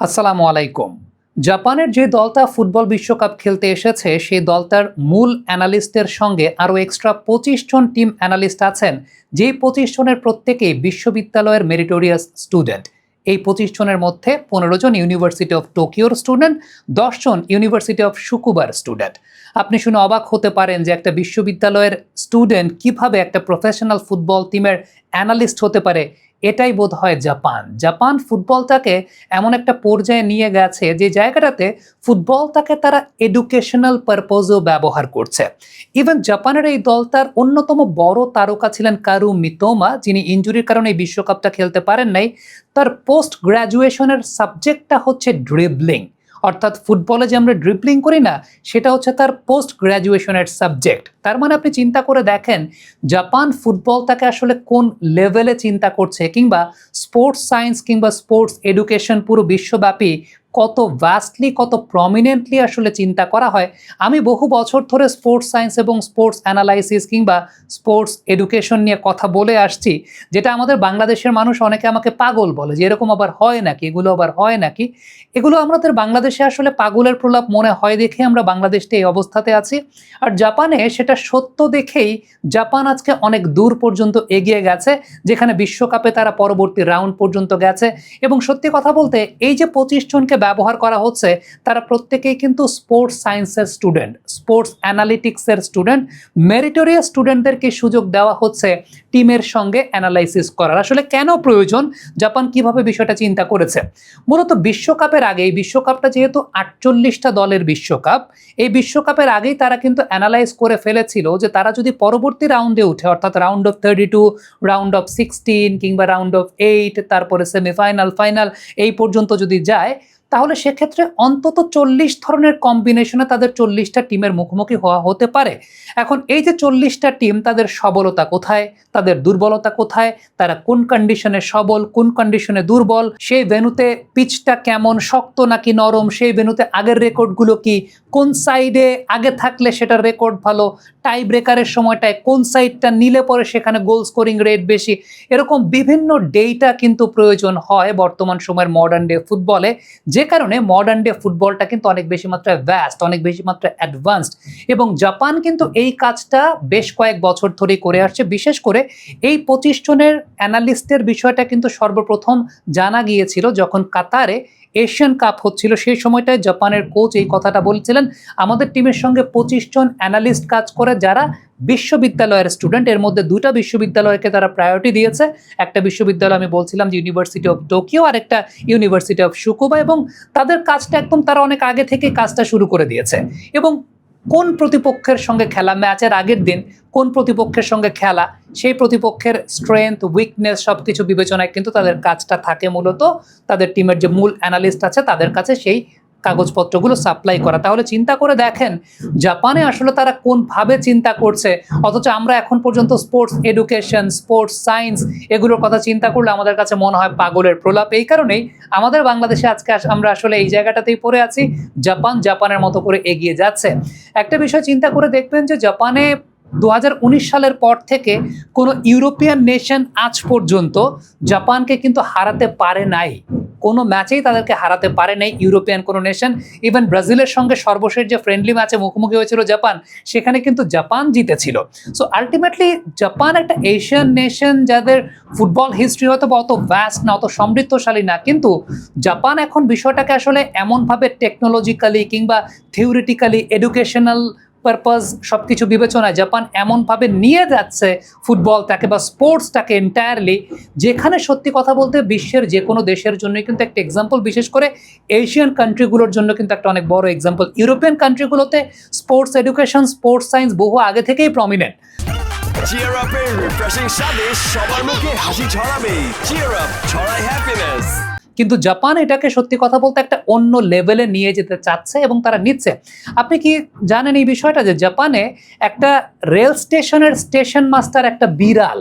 আসসালামু আলাইকুম। জাপানের যে দলটা ফুটবল বিশ্বকাপ খেলতে এসেছে সেই দলটার মূল অ্যানালিস্টের সঙ্গে আরও এক্সট্রা ২৫ জন টিম অ্যানালিস্ট আছেন, যেই ২৫ জনের প্রত্যেকেই বিশ্ববিদ্যালয়ের মেরিটোরিয়াস স্টুডেন্ট। এই ২৫ জনের মধ্যে ১৫ জন ইউনিভার্সিটি অফ টোকিওর স্টুডেন্ট, ১০ জন ইউনিভার্সিটি অফ শুকুবার স্টুডেন্ট। আপনি শুনে অবাক হতে পারেন যে একটা বিশ্ববিদ্যালয়ের স্টুডেন্ট কিভাবে একটা প্রফেশনাল ফুটবল টিমের অ্যানালিস্ট হতে পারে। এটাই বোধ হয় জাপান ফুটবলটাকে এমন একটা পর্যায়ে নিয়ে গেছে যে জায়গাটাতে ফুটবলটাকে তারা এডুকেশনাল পারপোজও ব্যবহার করছে। ইভেন জাপানের এই দলটার অন্যতম বড় তারকা ছিলেন কারু মিতোমা, যিনি ইনজুরির কারণে এই বিশ্বকাপটা খেলতে পারেন নাই। তার পোস্ট গ্র্যাজুয়েশনের সাবজেক্টটা হচ্ছে ড্রিবলিং, অর্থাৎ ফুটবলে যে আমরা ড্রিবলিং করি না, সেটা হচ্ছে তার পোস্ট গ্র্যাজুয়েশনের সাবজেক্ট। তার মানে আপনি চিন্তা করে দেখেন জাপান ফুটবলটাকে আসলে কোন লেভেলে চিন্তা করছে, কিংবা স্পোর্টস সায়েন্স কিংবা স্পোর্টস এডুকেশন পুরো বিশ্বব্যাপী কত ভাস্টলি, কত প্রমিনেন্টলি আসলে চিন্তা করা হয়। আমি বহু বছর ধরে স্পোর্টস সায়েন্স এবং স্পোর্টস অ্যানালাইসিস কিংবা স্পোর্টস এডুকেশন নিয়ে কথা বলে আসছি, যেটা আমাদের বাংলাদেশের মানুষ অনেকে আমাকে পাগল বলে যে এরকম আবার হয় নাকি, এগুলো আবার হয় নাকি। এগুলো আমাদের বাংলাদেশে আসলে পাগলের প্রলাপ মনে হয় দেখে আমরা বাংলাদেশে এই অবস্থাতে আছি। আর জাপানে সেটা সত্য দেখেই জাপান আজকে অনেক দূর পর্যন্ত এগিয়ে গেছে, যেখানে বিশ্বকাপে তারা পরবর্তী রাউন্ড পর্যন্ত গেছে। এবং সত্যি কথা বলতে এই যে ২৫ জনকে ব্যবহার করা হচ্ছে, তারা প্রত্যেকেই কিন্তু স্পোর্টস সায়েন্সের স্টুডেন্ট, স্পোর্টস অ্যানালিটিক্সের স্টুডেন্ট। মেরিটোরিয়াস স্টুডেন্টদেরকে সুযোগ দেওয়া হচ্ছে টিমের সঙ্গে অ্যানালাইসিস করার। আসলে কেন প্রয়োজন, জাপান কিভাবে বিষয়টা চিন্তা করেছে? মূলত বিশ্বকাপের আগে, এই বিশ্বকাপটা যেহেতু ৪৮টা দলের বিশ্বকাপ, এই বিশ্বকাপের আগেই তারা কিন্তু অ্যানালাইজ করে ফেলেছিল যে তারা যদি পরবর্তী রাউন্ডে উঠে, অর্থাৎ রাউন্ড অফ 32, রাউন্ড অফ 16 কিংবা রাউন্ড অফ 8, তারপরে সেমিফাইনাল, ফাইনাল এই পর্যন্ত যদি যায়, তাহলে সেক্ষেত্রে অন্তত ৪০ ধরনের কম্বিনেশনে তাদের ৪০টা টিমের মুখোমুখি হওয়া হতে পারে। এখন এই যে ৪০টা টিম, তাদের সবলতা কোথায়, তাদের দুর্বলতা কোথায়, তারা কোন কন্ডিশনে সবল, কোন কন্ডিশনে দুর্বল, সেই ভেন্যুতে পিচটা কেমন, শক্ত নাকি নরম, সেই ভেন্যুতে আগের রেকর্ডগুলো কি, কোন সাইডে আগে থাকলে সেটার রেকর্ড ভালো, টাই ব্রেকারের সময়টায় কোন সাইডটা নিলে পরে সেখানে গোল স্কোরিং রেট বেশি। এরকম বিভিন্ন ডেটা কিন্তু প্রয়োজন হয় বর্তমান সময়ের মডার্ন ডে ফুটবলে, যে কারণে মডার্ন ডে ফুটবলটা কিন্তু অনেক বেশি মাত্রায় ভ্যাস্ট, অনেক বেশি মাত্রায় অ্যাডভান্সড। এবং জাপান কিন্তু এই কাজটা বেশ কয়েক বছর ধরেই করে আসছে। বিশেষ করে এই ২৫ জনের অ্যানালিস্টের বিষয়টা কিন্তু সর্বপ্রথম জানা গিয়েছিল যখন কাতারে এশিয়ান কাপ হচ্ছিল। সেই সময়টায় জাপানের কোচ এই কথাটা বলেছিলেন, আমাদের টিমের সঙ্গে ২৫ জন অ্যানালিস্ট কাজ করে যারা বিশ্ববিদ্যালয়ের স্টুডেন্ট। এর মধ্যে ২টা বিশ্ববিদ্যালয়কে তারা প্রায়োরিটি দিয়েছে। একটা বিশ্ববিদ্যালয় আমি বলছিলাম যে ইউনিভার্সিটি অফ টোকিও, আর একটা ইউনিভার্সিটি অফ শুকুবা। এবং তাদের কাজটা একদম তারা অনেক আগে থেকেই কাজটা শুরু করে দিয়েছে। এবং কোন প্রতিপক্ষের সঙ্গে খেলা, ম্যাচের আগের দিন কোন প্রতিপক্ষের সঙ্গে খেলা, সেই প্রতিপক্ষের স্ট্রেংথ, উইকনেস সবকিছু বিবেচনায় কিন্তু তাদের কাজটা থাকে। মূলত তাদের টিমের যে মূল অ্যানালিস্ট আছে তাদের কাছে সেই কাগজপত্রগুলো সাপ্লাই করা। তাহলে চিন্তা করে দেখেন জাপানে আসলে তারা কোনভাবে চিন্তা করছে, অথচ আমরা এখন পর্যন্ত স্পোর্টস এডুকেশন, স্পোর্টস সায়েন্স এগুলোর কথা চিন্তা করলে আমাদের কাছে মনে হয় পাগলের প্রলাপ। এই কারণেই আমাদের বাংলাদেশে আজকে আমরা আসলে এই জায়গাটাতেই পড়ে আছি। জাপানের মতো করে এগিয়ে যাচ্ছে। একটা বিষয় চিন্তা করে দেখবেন যে জাপানে ২০১৯ সালের পর থেকে কোনো ইউরোপিয়ান নেশন আজ পর্যন্ত জাপানকে কিন্তু হারাতে পারে নাই। কোনো ম্যাচেই তাদেরকে হারাতে পারে নাই ইউরোপিয়ান কোনো নেশন। ইভেন ব্রাজিলের সঙ্গে সর্বশেষ যে ফ্রেন্ডলি ম্যাচে মুখোমুখি হয়েছিল জাপান, সেখানে কিন্তু জাপান জিতেছিল। সো আলটিমেটলি জাপান একটা এশিয়ান নেশন, যাদের ফুটবল হিস্ট্রি হয়তো বা অত ভ্যাস্ট না, অত সমৃদ্ধশালী না, কিন্তু জাপান এখন বিষয়টাকে আসলে এমনভাবে টেকনোলজিক্যালি কিংবা থিওরিটিক্যালি, এডুকেশনাল পারপাস সবকিছু বিবেচনায় জাপান এমনভাবে নিয়ে যাচ্ছে ফুটবলটাকে বা স্পোর্টসটাকে এন্টায়ারলি, যেখানে সত্যি কথা বলতে বিশ্বের যে কোনো দেশের জন্য কিন্তু একটা এক্সাম্পল, বিশেষ করে এশিয়ান কান্ট্রিগুলোর জন্য কিন্তু একটা অনেক বড় এক্সাম্পল। ইউরোপিয়ান কান্ট্রিগুলোতে স্পোর্টস এডুকেশন, স্পোর্টস সায়েন্স বহু আগে থেকেই প্রমিনেন্ট। চিয়ার আপের রিফ্রেশিং স্বাদে সবার মুখে হাসি ছড়াবে। চিয়ার আপ ছড়ায় হ্যাপিনেস। কিন্তু জাপান এটাকে সত্যি কথা বলতে একটা অন্য লেভেলে নিয়ে যেতে চাচ্ছে এবং তারা নিচ্ছে। আপনি কি জানেন এই বিষয়টা যে জাপানে একটা রেল স্টেশনের স্টেশন মাস্টার একটা বিড়াল,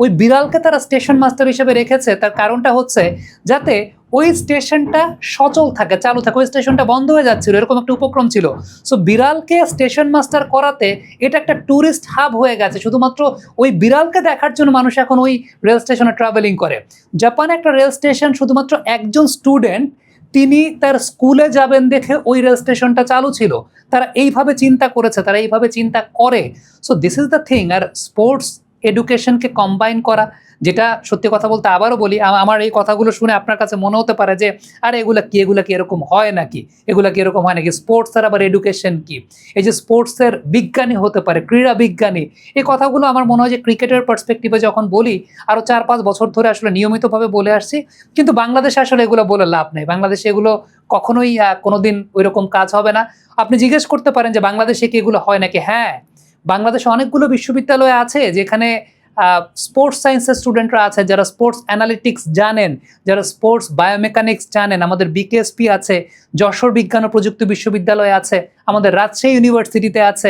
ওই বিড়ালকে তারা স্টেশন মাস্টার হিসেবে রেখেছে। তার কারণটা হচ্ছে যাতে ওই স্টেশনটা সচল থাকে, চালু থাকে। ওই স্টেশনটা বন্ধ হয়ে যাচ্ছিল, এরকম একটা উপক্রম ছিল। সো বিড়ালকে স্টেশন মাস্টার করাতে এটা একটা ট্যুরিস্ট হাব হয়ে গেছে। শুধুমাত্র ওই বিড়ালকে দেখার জন্য মানুষ এখন ওই রেল স্টেশনে ট্রাভেলিং করে। জাপানে একটা রেল স্টেশন শুধুমাত্র একজন স্টুডেন্ট তিনি তার স্কুলে যাবেন দেখে ওই রেল স্টেশনটা চালু ছিল। তারা এইভাবে চিন্তা করেছে, তারা এইভাবে চিন্তা করে। So this is the thing. আর স্পোর্টস এডুকেশনকে কম্বাইন করা, যেটা সত্যি কথা বলতে আবারও বলি, আমার এই কথাগুলো শুনে আপনার কাছে মনে হতে পারে যে আরে এগুলা কি এরকম হয় নাকি, এগুলা কি এরকম হয় নাকি, স্পোর্টস আর আবার এডুকেশন কি, এই যে স্পোর্টসের বিজ্ঞানী হতে পারে, ক্রীড়া বিজ্ঞানী, এই কথাগুলো আমার মনে হয় যে ক্রিকেটের পার্সপেক্টিভে যখন বলি, আরও 4-5 বছর ধরে আসলে নিয়মিতভাবে বলে আসছি, কিন্তু বাংলাদেশে আসলে এগুলো বলে লাভ নেই। বাংলাদেশে এগুলো কখনোই কোনোদিন ওইরকম কাজ হবে না। আপনি জিজ্ঞেস করতে পারেন যে বাংলাদেশে কি এগুলো হয় নাকি? হ্যাঁ, বাংলাদেশে অনেকগুলো বিশ্ববিদ্যালয় আছে যেখানে স্পোর্টস সায়েন্সের স্টুডেন্টরা আছে, যারা স্পোর্টস অ্যানালিটিক্স জানেন, যারা স্পোর্টস বায়োমেকানিক্স জানেন। আমাদের বিকেএসপি আছে, যশোর বিজ্ঞান ও প্রযুক্তি বিশ্ববিদ্যালয় আছে, আমাদের রাজশাহী ইউনিভার্সিটিতে আছে,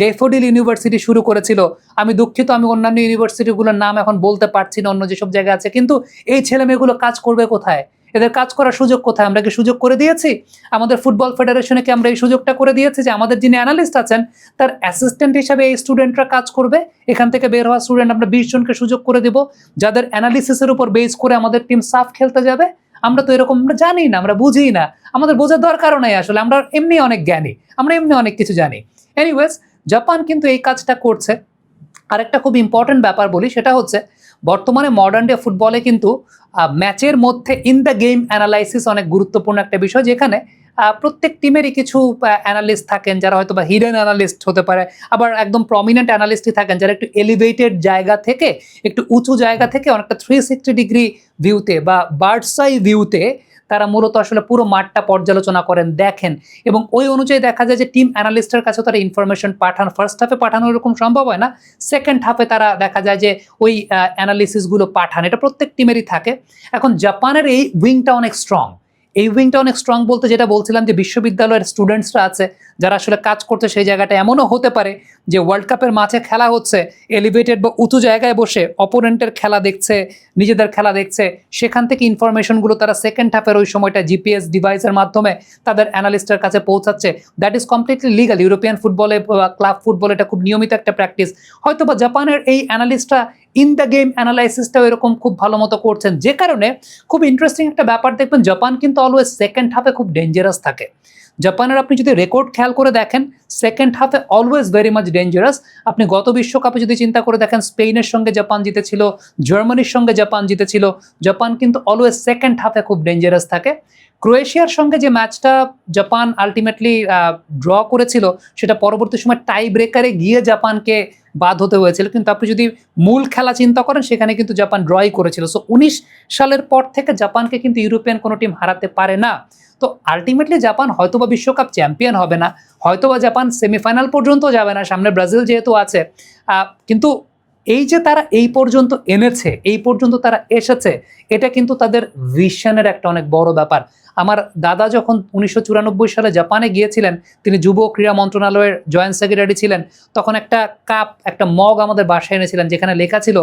ডেফোডিল ইউনিভার্সিটি শুরু করেছিল। আমি দুঃখিত, আমি অন্যান্য ইউনিভার্সিটিগুলোর নাম এখন বলতে পারছি না, অন্য যেসব জায়গায় আছে। কিন্তু এই ছেলেমেয়েগুলো কাজ করবে কোথায়? এদের কাজ করার সুযোগ কোথায়? আমরা কি সুযোগ করে দিয়েছি? আমাদের ফুটবল ফেডারেশনে কি আমরা এই সুযোগটা করে দিয়েছি যে আমাদের যিনি অ্যানালিস্ট আছেন তার অ্যাসিস্ট্যান্ট হিসাবে এই স্টুডেন্টরা কাজ করবে? এখান থেকে বের হওয়া স্টুডেন্ট আমরা 20 জনকে সুযোগ করে দেব, যাদের অ্যানালিসিসের উপর বেস করে আমাদের টিম সাফ খেলতে যাবে। আমরা তো এরকম, আমরা জানি না, আমরা বুঝি না, আমাদের বোঝার দরকারও নাই আসলে। আমরা এমনি অনেক জ্ঞানী, আমরা এমনি অনেক কিছু জানি। এনিওয়েজ, জাপান কিন্তু এই কাজটা করছে। আরেকটা খুব ইম্পর্টেন্ট ব্যাপার বলি, সেটা হচ্ছে বর্তমানে মডার্ন ডে ফুটবলে কিন্তু ম্যাচের মধ্যে ইন দ্য গেম অ্যানালাইসিস অনেক গুরুত্বপূর্ণ একটা বিষয়, যেখানে প্রত্যেক টিমেরই কিছু অ্যানালিস্ট থাকেন, যারা হয়তো বা হিডেন অ্যানালিস্ট হতে পারে, আবার একদম প্রমিনেন্ট অ্যানালিস্টই থাকেন যারা একটু এলিভেটেড জায়গা থেকে, একটু উঁচু জায়গা থেকে অনেকটা 360 ডিগ্রি ভিউতে বা বার্ডস আই ভিউতে তারা মূলত আসলে পুরো মাঠটা পর্যালোচনা করেন, দেখেন, এবং ওই অনুযায়ী দেখা যায় যে টিম অ্যানালিস্টের কাছেও তারা ইনফরমেশন পাঠান। ফার্স্ট হাফে পাঠানো এরকম সম্ভব হয় না, সেকেন্ড হাফে তারা দেখা যায় যে ওই অ্যানালিসিসগুলো পাঠান। এটা প্রত্যেক টিমেরই থাকে। এখন জাপানের এই উইংটা অনেক স্ট্রং। এই উইংটা অনেক স্ট্রং বলতে যেটা বলছিলাম যে বিশ্ববিদ্যালয়ের স্টুডেন্টসরা আছে যারা আসলে কাজ করতে, সেই জায়গাটা এমনও হতে পারে যে ওয়ার্ল্ড কাপের মাঠে খেলা হচ্ছে, এলিভেটেড বা উঁচু জায়গায় বসে অপোনেন্টের খেলা দেখছে, নিজেদের খেলা দেখছে, সেখান থেকে ইনফরমেশনগুলো তারা সেকেন্ড হাফের ওই সময়টা জিপিএস ডিভাইসের মাধ্যমে তাদের অ্যানালিস্টের কাছে পৌঁছাচ্ছে। That is completely legal. European ফুটবলে বা ক্লাব ফুটবলে এটা খুব নিয়মিত একটা প্র্যাকটিস। হয়তো বা জাপানের এই অ্যানালিস্টরা ইন দ্য গেম অ্যানালাইসিসটাও এরকম খুব ভালো মতো করছেন, যে কারণে খুব ইন্টারেস্টিং একটা ব্যাপার দেখবেন, জাপান কিন্তু অলওয়েজ সেকেন্ড হাফে খুব ডেঞ্জারাস থাকে। জাপানের আপনি যদি রেকর্ড খেয়াল করে দেখেন, সেকেন্ড হাফে অলওয়েজ ভেরি মাচ ডেঞ্জারাস। আপনি গত বিশ্বকাপে যদি চিন্তা করে দেখেন, স্পেনের সঙ্গে জাপান জিতেছিল, জার্মানির সঙ্গে জাপান জিতেছিল। জাপান কিন্তু অলওয়েজ সেকেন্ড হাফে খুব ডেঞ্জারাস থাকে। ক্রোয়েশিয়ার সঙ্গে যে ম্যাচটা জাপান আলটিমেটলি ড্র করেছিল, সেটা পরবর্তী সময় টাই ব্রেকারে গিয়ে জাপানকে বাদ হতে হয়েছিল, কিন্তু আপনি যদি মূল খেলা চিন্তা করেন সেখানে কিন্তু জাপান ড্রই করেছিল। সো 19 সালের পর থেকে জাপানকে কিন্তু ইউরোপিয়ান কোনো টিম হারাতে পারে না। তো আলটিমেটলি জাপান হয়তোবা বিশ্বকাপ চ্যাম্পিয়ন হবে না, হয়তোবা জাপান সেমিফাইনাল পর্যন্ত যাবে না, সামনে ব্রাজিল যেহেতু আছে, কিন্তু এই যে তারা এই পর্যন্ত এনেছে, এই পর্যন্ত তারা এসেছে, এটা কিন্তু তাদের ভিশনের একটা অনেক বড় ব্যাপার। আমার দাদা যখন 1994 সালে জাপানে গিয়েছিলেন, তিনি যুব ক্রীড়া মন্ত্রণালয়ের জয়েন্ট সেক্রেটারি ছিলেন, তখন একটা কাপ, একটা মগ আমাদের বাসায় এনেছিলেন, যেখানে লেখা ছিল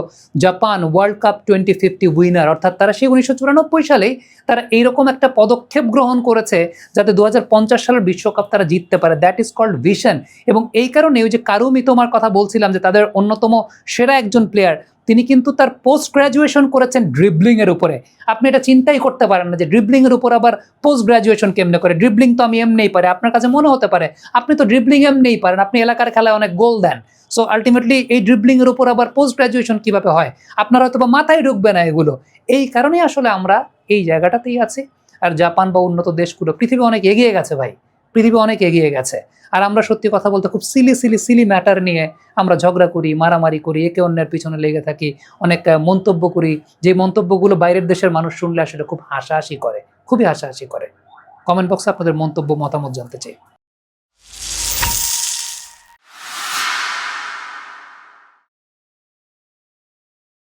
জাপান ওয়ার্ল্ড কাপ 2050 উইনার। অর্থাৎ তারা সেই 1994 সালেই তারা এইরকম একটা পদক্ষেপ গ্রহণ করেছে যাতে 2050 সালের বিশ্বকাপ তারা জিততে পারে। That is called vision. এবং এই কারণে ওই যে কারু মিতোমার কথা বলছিলাম, যে তাদের অন্যতম সেরা একজন প্লেয়ার, তিনি কিন্তু তার পোস্ট গ্র্যাজুয়েশন করেছেন ড্রিবলিংয়ের উপরে। আপনি এটা চিন্তাই করতে পারেন না যে ড্রিবলিংয়ের উপর আবার পোস্ট গ্র্যাজুয়েশন কেমনে করে। ড্রিবলিং তো আমি এমনিই পারি, আপনার কাছে মনে হতে পারে আপনি তো ড্রিবলিং এমনিই পারেন, আপনি এলাকার খেলায় অনেক গোল দেন। সো আলটিমেটলি এই ড্রিবলিংয়ের উপর আবার পোস্ট গ্র্যাজুয়েশন কীভাবে হয়, আপনার হয়তো বা মাথায় ঢুকবে না এগুলো। এই কারণেই আসলে আমরা এই জায়গাটাতেই আছি। আর জাপান বা উন্নত দেশগুলো, পৃথিবী অনেক এগিয়ে গেছে ভাই, পৃথিবী অনেক এগিয়ে গেছে। আর আমরা সত্যি কথা বলতে খুব সিলি ম্যাটার নিয়ে আমরা ঝগড়া করি, মারামারি করি, একে অন্যের পিছনে লেগে থাকি, অনেক মন্তব্য করি, যে মন্তব্যগুলো বাইরের দেশের মানুষ শুনলে আসলে খুব হাসাহাসি করে, খুবই হাসাহাসি করে। কমেন্ট বক্সে আপনাদের মন্তব্য, মতামত জানতে চাই।